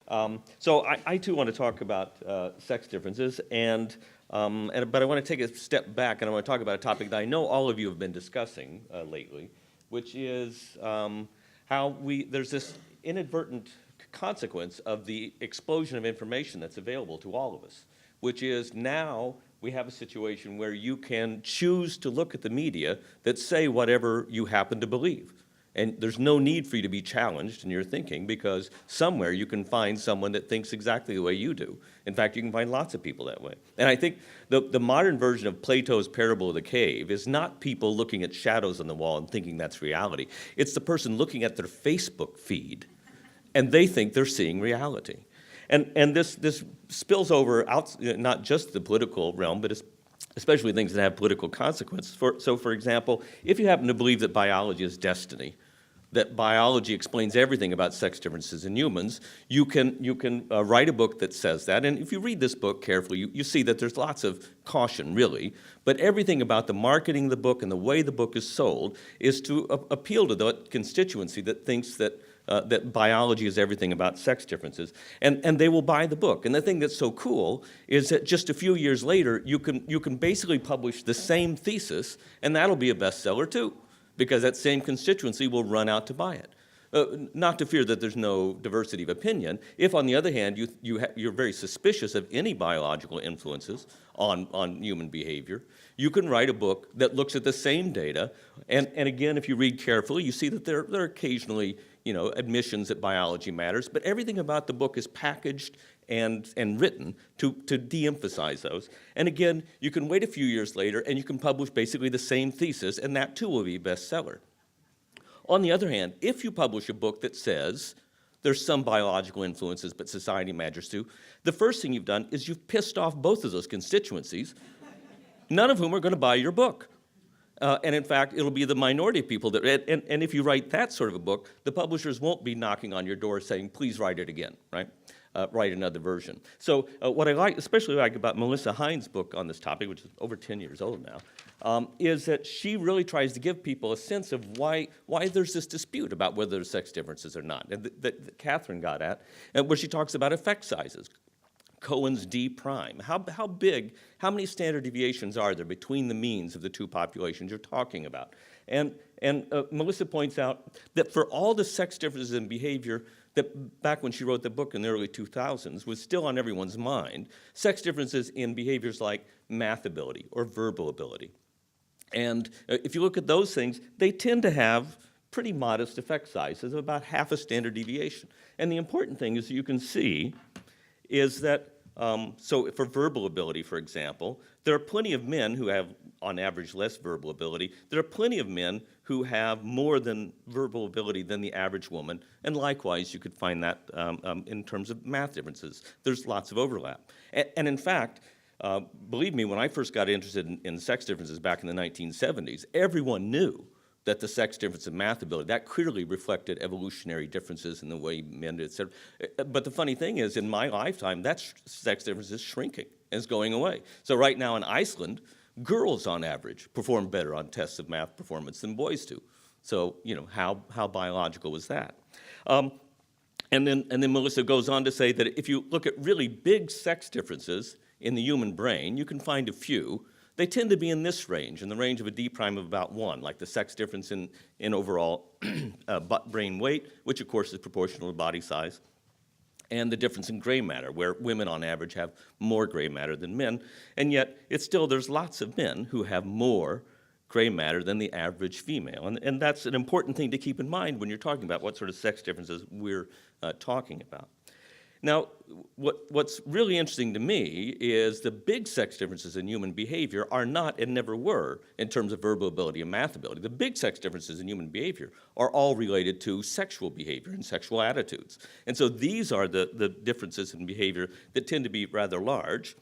So I too want to talk about sex differences, but I want to take a step back and I want to talk about a topic that I know all of you have been discussing lately, which is how there's this inadvertent consequence of the explosion of information that's available to all of us, which is now we have a situation where you can choose to look at the media that say whatever you happen to believe. And there's no need for you to be challenged in your thinking because somewhere you can find someone that thinks exactly the way you do. In fact, you can find lots of people that way. And I think the modern version of Plato's parable of the cave is not people looking at shadows on the wall and thinking that's reality. It's the person looking at their Facebook feed and they think they're seeing reality. And this spills over out, not just the political realm, but especially things that have political consequences. So for example, if you happen to believe that biology is destiny, that biology explains everything about sex differences in humans, you can write a book that says that. And if you read this book carefully, you see that there's lots of caution, really. But everything about the marketing of the book and the way the book is sold is to appeal to the constituency that thinks that biology is everything about sex differences, and they will buy the book. And the thing that's so cool is that just a few years later, you can basically publish the same thesis, and that'll be a bestseller too, because that same constituency will run out to buy it. Not to fear that there's no diversity of opinion. If, on the other hand, you're very suspicious of any biological influences on human behavior, you can write a book that looks at the same data, and again, if you read carefully, you see that there are occasionally admissions that biology matters, but everything about the book is packaged and written to de-emphasize those. And again, you can wait a few years later and you can publish basically the same thesis, and that too will be a bestseller. On the other hand, if you publish a book that says there's some biological influences, but society matters too, the first thing you've done is you've pissed off both of those constituencies, none of whom are going to buy your book. And in fact, it'll be the minority of people that, and if you write that sort of a book, the publishers won't be knocking on your door saying, please write it again, right? Write another version. So what I especially like about Melissa Hines' book on this topic, which is over 10 years old now, is that she really tries to give people a sense of why there's this dispute about whether there's sex differences or not, and that Catherine got at, and where she talks about effect sizes. Cohen's D prime. How many standard deviations are there between the means of the two populations you're talking about? And Melissa points out that for all the sex differences in behavior that back when she wrote the book in the early 2000s was still on everyone's mind, sex differences in behaviors like math ability or verbal ability. And if you look at those things, they tend to have pretty modest effect sizes of about half a standard deviation. And the important thing is you can see is that, so for verbal ability, for example, there are plenty of men who have, on average, less verbal ability. There are plenty of men who have more than verbal ability than the average woman, and likewise, you could find that in terms of math differences. There's lots of overlap. And in fact, believe me, when I first got interested in sex differences back in the 1970s, everyone knew that the sex difference in math ability, that clearly reflected evolutionary differences in the way men did, et cetera. But the funny thing is, in my lifetime, that sex difference is shrinking and is going away. So right now in Iceland, girls on average perform better on tests of math performance than boys do. So, how biological was that? And then Melissa goes on to say that if you look at really big sex differences in the human brain, you can find a few. They tend to be in this range, in the range of a D prime of about 1, like the sex difference in overall brain weight, which of course is proportional to body size, and the difference in gray matter, where women on average have more gray matter than men, and yet there's lots of men who have more gray matter than the average female, and that's an important thing to keep in mind when you're talking about what sort of sex differences we're talking about. Now, what's really interesting to me is the big sex differences in human behavior are not and never were in terms of verbal ability and math ability. The big sex differences in human behavior are all related to sexual behavior and sexual attitudes. And so these are the differences in behavior that tend to be rather large.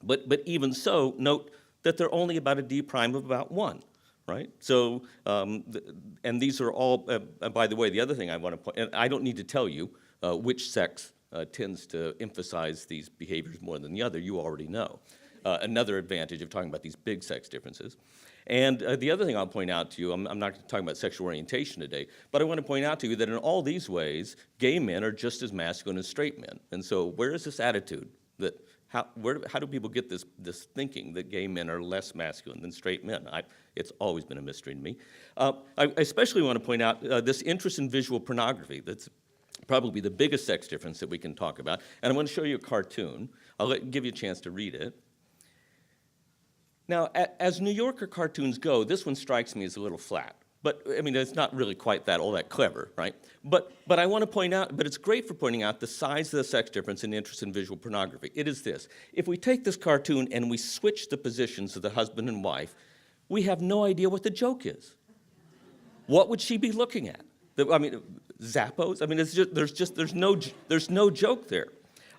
But even so, note that they're only about a D prime of about 1. Right? So, and these are all, by the way, the other thing I want to point, and I don't need to tell you which sex tends to emphasize these behaviors more than the other. You already know. Another advantage of talking about these big sex differences. And the other thing I'll point out to you, I'm not talking about sexual orientation today, but I want to point out to you that in all these ways, gay men are just as masculine as straight men. And so where is this attitude that, how do people get this thinking that gay men are less masculine than straight men? It's always been a mystery to me. I especially want to point out this interest in visual pornography. That's probably the biggest sex difference that we can talk about. And I'm going to show you a cartoon. I'll give you a chance to read it. Now, as New Yorker cartoons go, this one strikes me as a little flat. But, I mean, it's not really quite all that clever, right? But I want to point out, but it's great for pointing out the size of the sex difference and interest in visual pornography. It is this. If we take this cartoon and we switch the positions of the husband and wife, we have no idea what the joke is. What would she be looking at? I mean, Zappos? I mean, there's no joke there.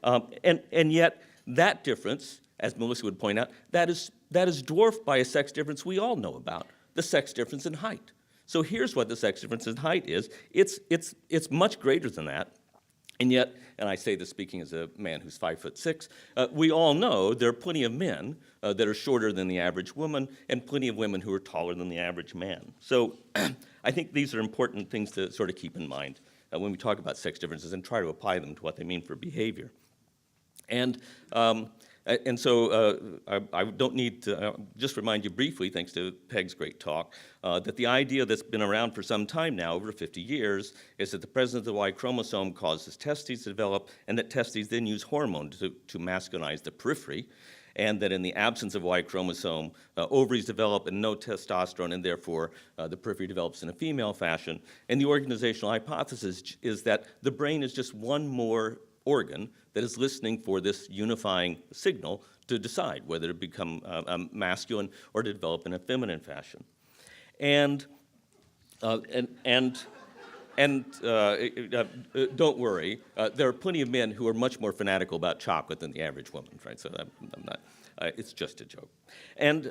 And yet, that difference, as Melissa would point out, that is dwarfed by a sex difference we all know about, the sex difference in height. So here's what the sex difference in height is. It's much greater than that. And yet, and I say this speaking as a man who's 5'6", we all know there are plenty of men that are shorter than the average woman and plenty of women who are taller than the average man. So I think these are important things to sort of keep in mind when we talk about sex differences and try to apply them to what they mean for behavior. And so I don't need to just remind you briefly, thanks to Peg's great talk, that the idea that's been around for some time now, over 50 years, is that the presence of the Y chromosome causes testes to develop, and that testes then use hormones to masculinize the periphery, and that in the absence of Y chromosome, ovaries develop and no testosterone, and therefore the periphery develops in a female fashion. And the organizational hypothesis is that the brain is just one more organ that is listening for this unifying signal to decide whether to become masculine or to develop in a feminine fashion. And don't worry, there are plenty of men who are much more fanatical about chocolate than the average woman, right? So I'm not. It's just a joke. And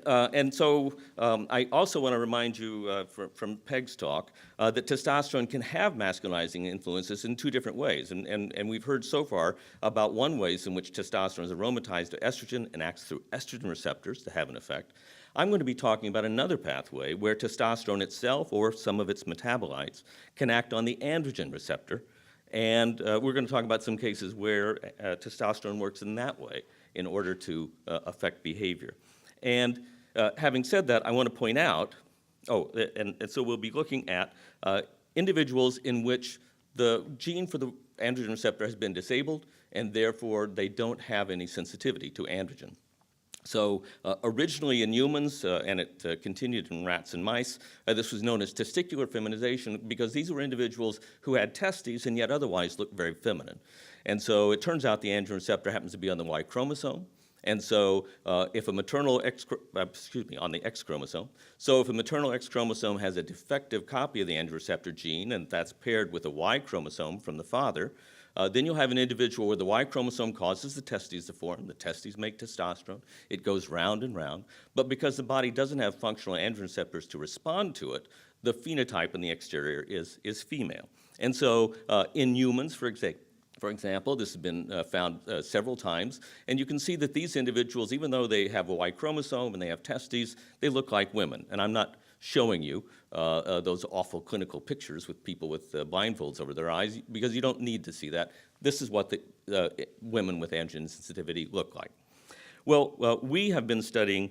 so I also want to remind you from Peg's talk that testosterone can have masculinizing influences in two different ways. And we've heard so far about one ways in which testosterone is aromatized to estrogen and acts through estrogen receptors to have an effect. I'm going to be talking about another pathway where testosterone itself or some of its metabolites can act on the androgen receptor. And we're going to talk about some cases where testosterone works in that way in order to affect behavior. And having said that, I want to point out, and so we'll be looking at individuals in which the gene for the androgen receptor has been disabled, and therefore they don't have any sensitivity to androgen. So originally in humans, and it continued in rats and mice, this was known as testicular feminization because these were individuals who had testes and yet otherwise looked very feminine. And so it turns out the androgen receptor happens to be on the Y chromosome. And so if a maternal on the X chromosome. So if a maternal X chromosome has a defective copy of the androgen receptor gene, and that's paired with a Y chromosome from the father, then you'll have an individual where the Y chromosome causes the testes to form. The testes make testosterone. It goes round and round. But because the body doesn't have functional androgen receptors to respond to it, the phenotype in the exterior is female. And so in humans, for example, this has been found several times, and you can see that these individuals, even though they have a Y chromosome and they have testes, they look like women. And I'm not showing you those awful clinical pictures with people with blindfolds over their eyes, because you don't need to see that. This is what the women with androgen sensitivity look like. Well, we have been studying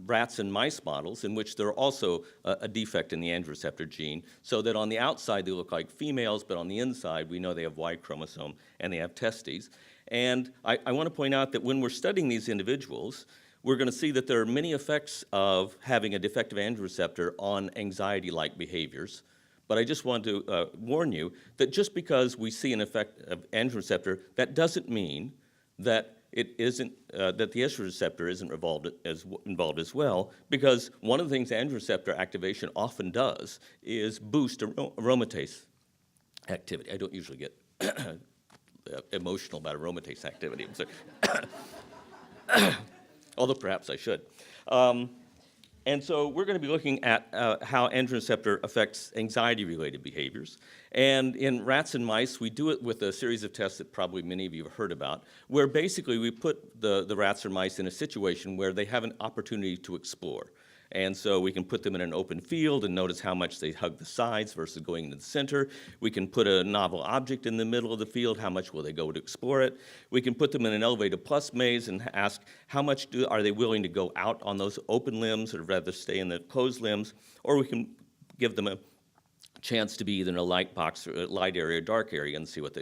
rats and mice models in which there are also a defect in the androgen receptor gene, so that on the outside they look like females, but on the inside we know they have Y chromosome and they have testes. And I want to point out that when we're studying these individuals, we're going to see that there are many effects of having a defective androgen receptor on anxiety-like behaviors. But I just want to warn you that just because we see an effect of androgen receptor, that doesn't mean that it isn't that the estrogen receptor isn't involved as well, because one of the things androgen receptor activation often does is boost aromatase activity. I don't usually get emotional about aromatase activity. Although perhaps I should. And so we're going to be looking at how androgen receptor affects anxiety-related behaviors. And in rats and mice, we do it with a series of tests that probably many of you have heard about, where basically we put the rats or mice in a situation where they have an opportunity to explore. And so we can put them in an open field and notice how much they hug the sides versus going into the center. We can put a novel object in the middle of the field. How much will they go to explore it? We can put them in an elevated plus maze and ask how much are they willing to go out on those open limbs or rather stay in the closed limbs. Or we can give them a chance to be either in a light box or a light area or dark area and see what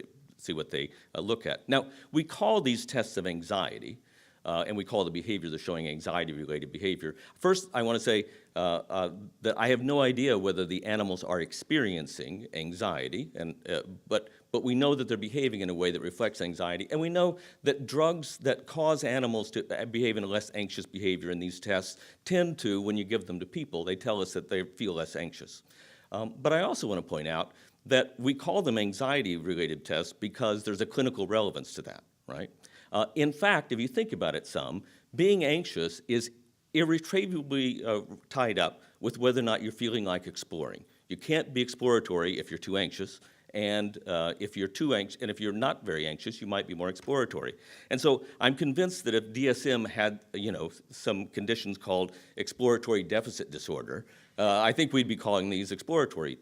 they look at. Now, we call these tests of anxiety, and we call the behavior they're showing anxiety-related behavior. First, I want to say that I have no idea whether the animals are experiencing anxiety, but we know that they're behaving in a way that reflects anxiety, and we know that drugs that cause animals to behave in a less anxious behavior in these tests tend to, when you give them to people, they tell us that they feel less anxious. But I also want to point out that we call them anxiety-related tests because there's a clinical relevance to that, right? In fact, if you think about it some, being anxious is irretrievably tied up with whether or not you're feeling like exploring. You can't be exploratory if you're too anxious, and if you're too anxious, and if you're not very anxious, you might be more exploratory. And so I'm convinced that if DSM had, some conditions called exploratory deficit disorder, I think we'd be calling these exploratory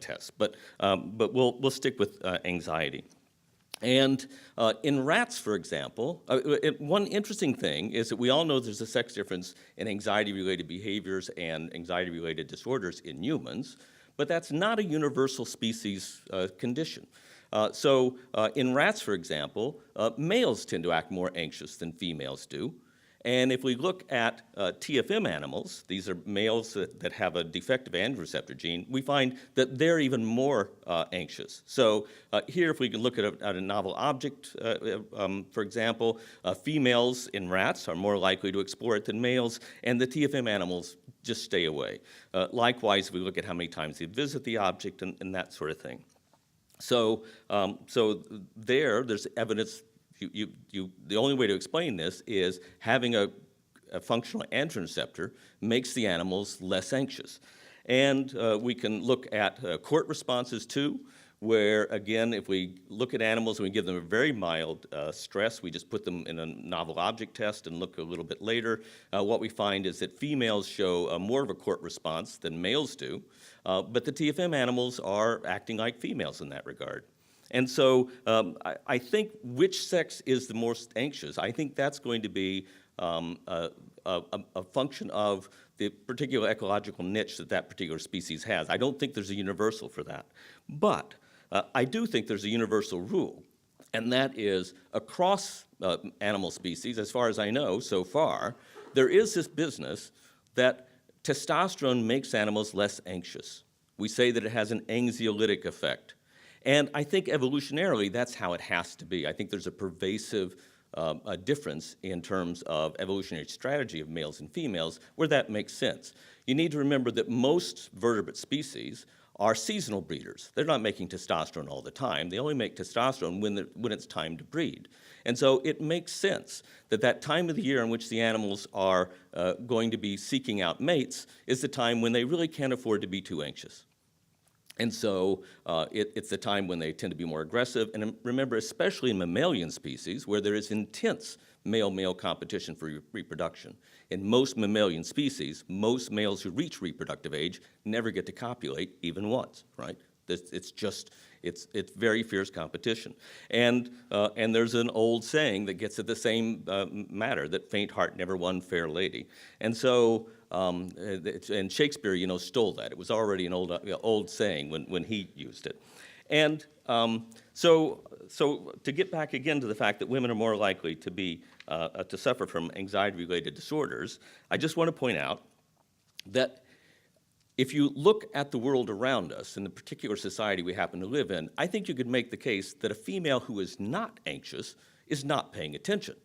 tests. But we'll stick with anxiety. And in rats, for example, one interesting thing is that we all know there's a sex difference in anxiety-related behaviors and anxiety-related disorders in humans, but that's not a universal species condition. So in rats, for example, males tend to act more anxious than females do. And if we look at TFM animals, these are males that have a defective androgen receptor gene, we find that they're even more anxious. So here, if we can look at a novel object, for example, females in rats are more likely to explore it than males, and the TFM animals just stay away. Likewise, we look at how many times they visit the object and that sort of thing. So, there's evidence. The only way to explain this is having a functional androgen receptor makes the animals less anxious. And we can look at court responses too, where again, if we look at animals and we give them a very mild stress, we just put them in a novel object test and look a little bit later, what we find is that females show more of a court response than males do, but the TFM animals are acting like females in that regard. And so I think which sex is the most anxious, I think that's going to be a function of the particular ecological niche that particular species has. I don't think there's a universal for that. But I do think there's a universal rule, and that is across animal species, as far as I know so far, there is this business that testosterone makes animals less anxious. We say that it has an anxiolytic effect. And I think evolutionarily, that's how it has to be. I think there's a pervasive difference in terms of evolutionary strategy of males and females where that makes sense. You need to remember that most vertebrate species are seasonal breeders. They're not making testosterone all the time. They only make testosterone when it's time to breed. And so it makes sense that that time of the year in which the animals are going to be seeking out mates is the time when they really can't afford to be too anxious. And so it's the time when they tend to be more aggressive. And remember, especially in mammalian species, where there is intense male-male competition for reproduction. In most mammalian species, most males who reach reproductive age never get to copulate even once, right? It's very fierce competition. And there's an old saying that gets at the same matter, that faint heart never won fair lady. And so, and Shakespeare, stole that. It was already an old saying when he used it. And so to get back again to the fact that women are more likely to be to suffer from anxiety-related disorders, I just want to point out that if you look at the world around us, in the particular society we happen to live in, I think you could make the case that a female who is not anxious is not paying attention,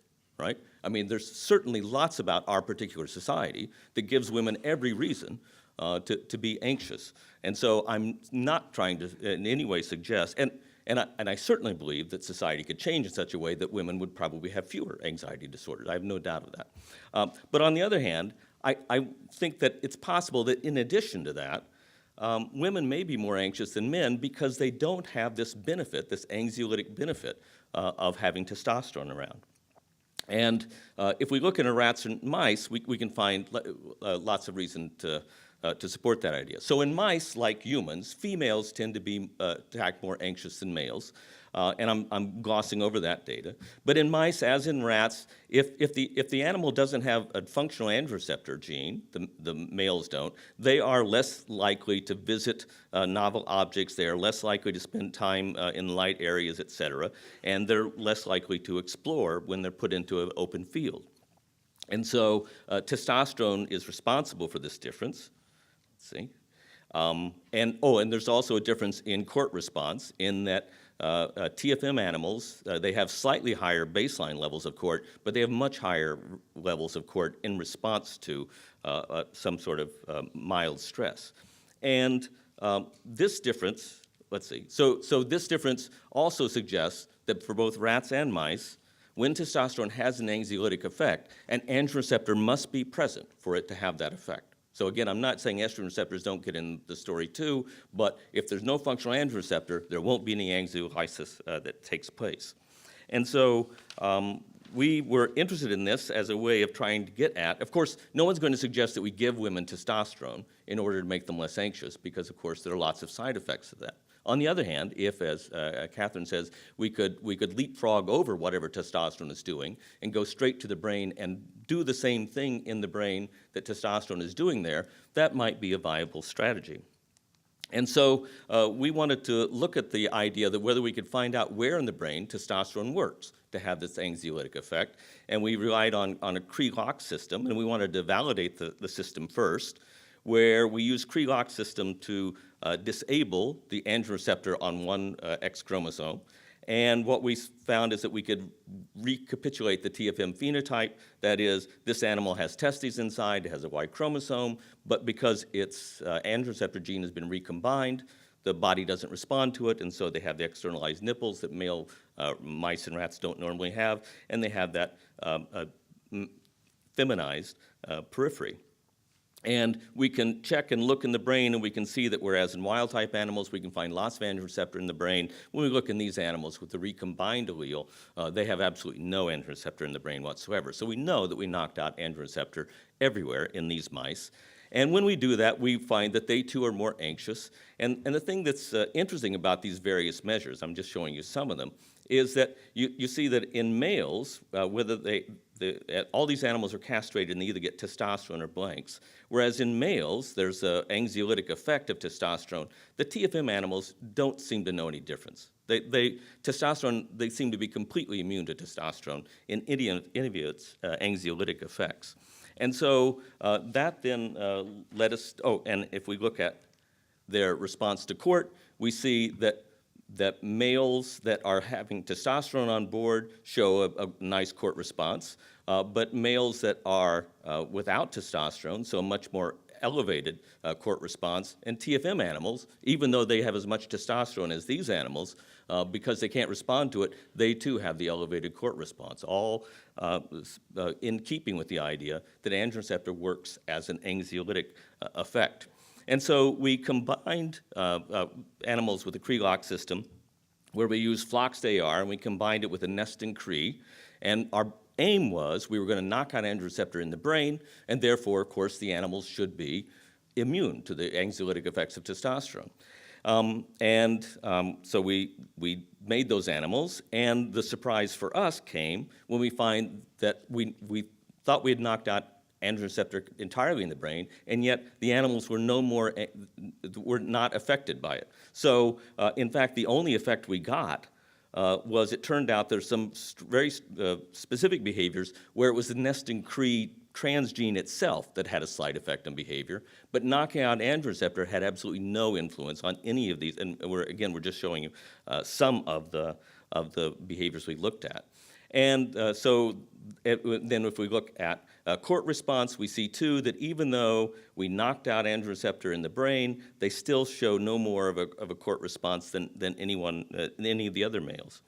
right? I mean, there's certainly lots about our particular society that gives women every reason to be anxious. And so I'm not trying to in any way suggest, and I certainly believe that society could change in such a way that women would probably have fewer anxiety disorders. I have no doubt of that. But on the other hand, I think that it's possible that in addition to that, women may be more anxious than men because they don't have this benefit, this anxiolytic benefit of having testosterone around. And if we look in rats and mice, we can find lots of reason to support that idea. So in mice, like humans, females tend to act more anxious than males. And I'm glossing over that data. But in mice, as in rats, if the animal doesn't have a functional androreceptor gene, the males don't, they are less likely to visit novel objects. They are less likely to spend time in light areas, et cetera. And they're less likely to explore when they're put into an open field. And so testosterone is responsible for this difference. Let's see. And there's also a difference in court response in that TFM animals, they have slightly higher baseline levels of court, but they have much higher levels of court in response to some sort of mild stress. And this difference, let's see, so this difference also suggests that for both rats and mice, when testosterone has an anxiolytic effect, an androgen receptor must be present for it to have that effect. So again, I'm not saying estrogen receptors don't get in the story too, but if there's no functional androgen receptor, there won't be any anxiolysis that takes place. And so we were interested in this as a way of trying to get at, of course, no one's going to suggest that we give women testosterone in order to make them less anxious, because of course there are lots of side effects of that. On the other hand, if, as Catherine says, we could leapfrog over whatever testosterone is doing and go straight to the brain and do the same thing in the brain that testosterone is doing there, that might be a viable strategy. And so we wanted to look at the idea that whether we could find out where in the brain testosterone works to have this anxiolytic effect. And we relied on a Cree-Lock system, and we wanted to validate the system first, where we use Cree-Lock system to disable the androgen receptor on one X chromosome. And what we found is that we could recapitulate the TFM phenotype. That is, this animal has testes inside, it has a Y chromosome, but because its androgen receptor gene has been recombined, the body doesn't respond to it, and so they have the externalized nipples that male mice and rats don't normally have, and they have that feminized periphery. And we can check and look in the brain, and we can see that whereas in wild-type animals we can find lots of androgen receptor in the brain, when we look in these animals with the recombined allele, they have absolutely no androgen receptor in the brain whatsoever. So we know that we knocked out androgen receptor everywhere in these mice. And when we do that, we find that they too are more anxious. And the thing that's interesting about these various measures, I'm just showing you some of them, is that you see that in males, whether all these animals are castrated and they either get testosterone or blanks, whereas in males, there's an anxiolytic effect of testosterone. The TFM animals don't seem to know any difference. Testosterone, they seem to be completely immune to testosterone in any of its anxiolytic effects. And so that then led us, and if we look at their response to court, we see that males that are having testosterone on board show a nice court response, but males that are without testosterone, so a much more elevated court response, and TFM animals, even though they have as much testosterone as these animals, because they can't respond to it, they too have the elevated court response, all in keeping with the idea that androgen receptor works as an anxiolytic effect. And so we combined animals with the Cree-Lock system, where we used flox AR, and we combined it with a nesting Cree. And our aim was we were going to knock out androgen receptor in the brain, and therefore, of course, the animals should be immune to the anxiolytic effects of testosterone. So we made those animals, and the surprise for us came when we find that we thought we had knocked out androgen receptor entirely in the brain, and yet the animals were were not affected by it. So, in fact, the only effect we got was it turned out there's some very specific behaviors where it was the nesting Cree transgene itself that had a slight effect on behavior, but knocking out androgen receptor had absolutely no influence on any of these. And we're just showing you some of the behaviors we looked at. And then if we look at court response, we see too that even though we knocked out androgen receptor in the brain, they still show no more of a court response than any of the other males.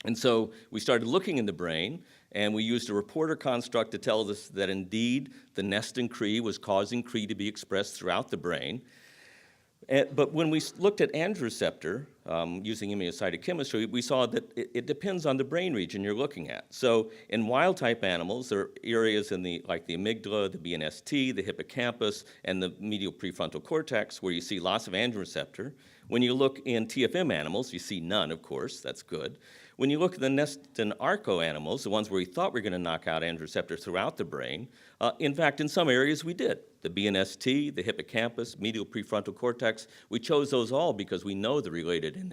And so we started looking in the brain, and we used a reporter construct to tell us that indeed the nesting Cree was causing Cree to be expressed throughout the brain. But when we looked at androgen receptor using immunocytochemistry, we saw that it depends on the brain region you're looking at. So in wild-type animals, there are areas in like the amygdala, the BNST, the hippocampus, and the medial prefrontal cortex where you see lots of androgen receptor. When you look in TFM animals, you see none, of course. That's good. When you look at the Nest and Arko animals, the ones where we thought we were going to knock out androgen receptor throughout the brain, in fact, in some areas we did. The BNST, the hippocampus, medial prefrontal cortex, we chose those all because we know they're related and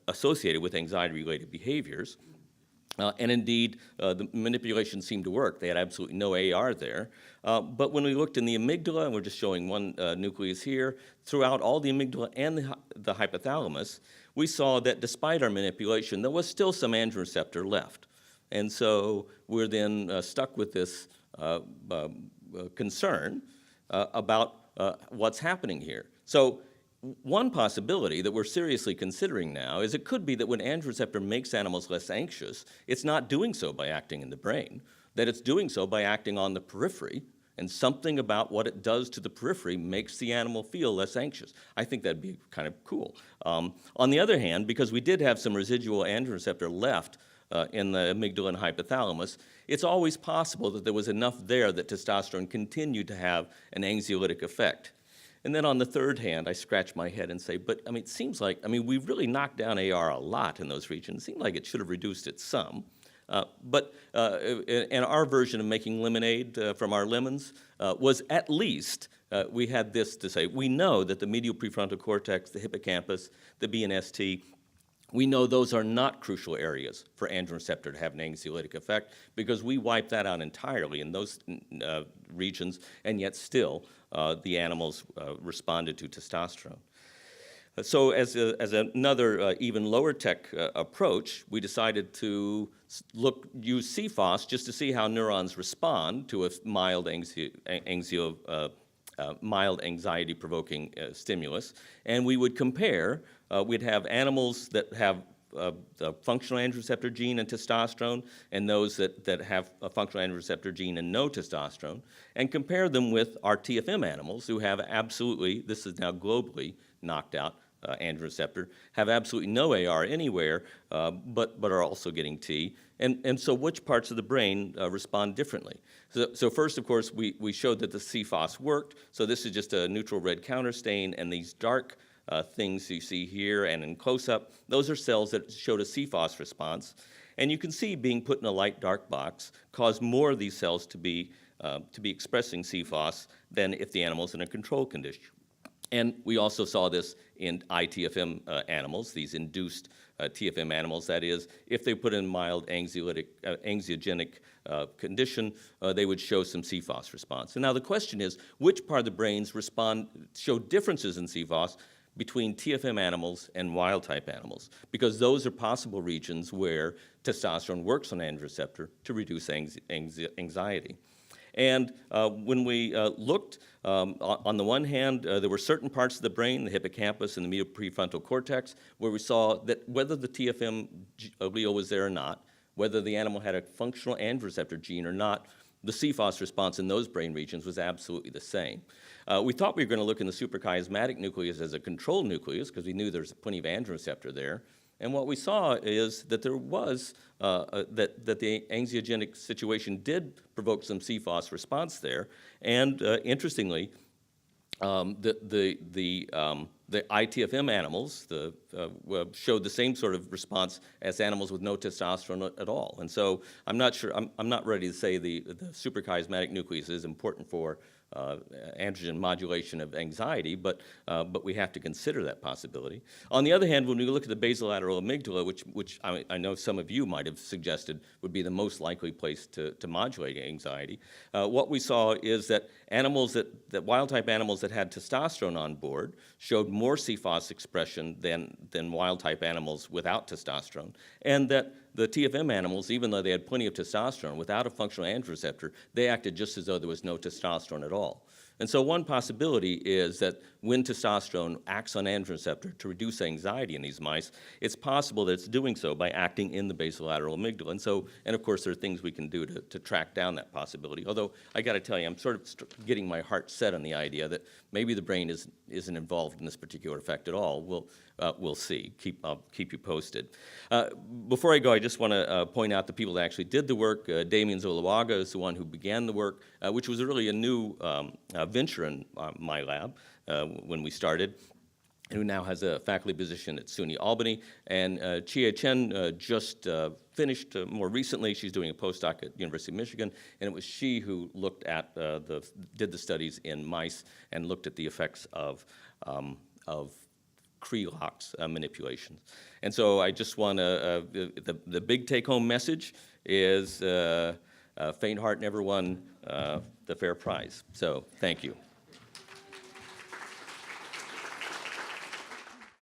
associated with anxiety-related behaviors. And indeed, the manipulation seemed to work. They had absolutely no AR there. But when we looked in the amygdala, and we're just showing one nucleus here, throughout all the amygdala and the hypothalamus, we saw that despite our manipulation, there was still some androgen receptor left. And so we're then stuck with this concern about what's happening here. So one possibility that we're seriously considering now is it could be that when androgen receptor makes animals less anxious, it's not doing so by acting in the brain, that it's doing so by acting on the periphery, and something about what it does to the periphery makes the animal feel less anxious. I think that'd be kind of cool. On the other hand, because we did have some residual androgen receptor left in the amygdala and hypothalamus, it's always possible that there was enough there that testosterone continued to have an anxiolytic effect. And then on the third hand, I scratch my head and say, but I mean, it seems like, I mean, we've really knocked down AR a lot in those regions. It seemed like it should have reduced it some. But in our version of making lemonade from our lemons was at least, we had this to say, we know that the medial prefrontal cortex, the hippocampus, the BNST, we know those are not crucial areas for androgen receptor to have an anxiolytic effect because we wiped that out entirely in those regions, and yet still the animals responded to testosterone. So as another even lower tech approach, we decided to use cFos just to see how neurons respond to a mild anxiety-provoking stimulus. And we would compare, we'd have animals that have the functional androgen receptor gene and testosterone, and those that have a functional androgen receptor gene and no testosterone, and compare them with our TFM animals who have absolutely, this is now globally knocked out, androgen receptor, have absolutely no AR anywhere, but are also getting T. And so which parts of the brain respond differently? So first, of course, we showed that the cFos worked. So this is just a neutral red counter stain, and these dark things you see here and in close-up, those are cells that showed a cFos response. And you can see being put in a light dark box caused more of these cells to be expressing cFos than if the animal's in a control condition. And we also saw this in iTFM animals, these induced TFM animals. That is, if they put in mild anxiogenic condition, they would show some cFos response. And now the question is, which part of the brains show differences in cFos between TFM animals and wild-type animals? Because those are possible regions where testosterone works on androgen receptor to reduce anxiety. And when we looked, on the one hand, there were certain parts of the brain, the hippocampus and the medial prefrontal cortex, where we saw that whether the TFM allele was there or not, whether the animal had a functional androgen receptor gene or not, the cFos response in those brain regions was absolutely the same. We thought we were going to look in the suprachiasmatic nucleus as a control nucleus because we knew there's plenty of androgen receptor there. And what we saw is that there was, that the anxiogenic situation did provoke some cFos response there. And interestingly, the iTFM animals showed the same sort of response as animals with no testosterone at all. And so I'm not sure, I'm not ready to say the suprachiasmatic nucleus is important for androgen modulation of anxiety, but we have to consider that possibility. On the other hand, when we look at the basolateral amygdala, which I know some of you might have suggested would be the most likely place to modulate anxiety, what we saw is that animals that wild-type animals that had testosterone on board showed more cFos expression than wild-type animals without testosterone, and that the TFM animals, even though they had plenty of testosterone, without a functional androgen receptor, they acted just as though there was no testosterone at all. And so one possibility is that when testosterone acts on androgen receptor to reduce anxiety in these mice, it's possible that it's doing so by acting in the basolateral amygdala. And of course, there are things we can do to track down that possibility. Although, I got to tell you, I'm sort of getting my heart set on the idea that maybe the brain isn't involved in this particular effect at all. We'll see. I'll keep you posted. Before I go, I just want to point out the people that actually did the work. Damien Zuluaga is the one who began the work, which was really a new venture in my lab when we started, and who now has a faculty position at SUNY Albany. And Chia Chen just finished more recently. She's doing a postdoc at University of Michigan, and it was she who looked at did the studies in mice and looked at the effects of Cree-lox manipulations. And so I just want to, the big take-home message is faint heart never won the fair prize. So thank you.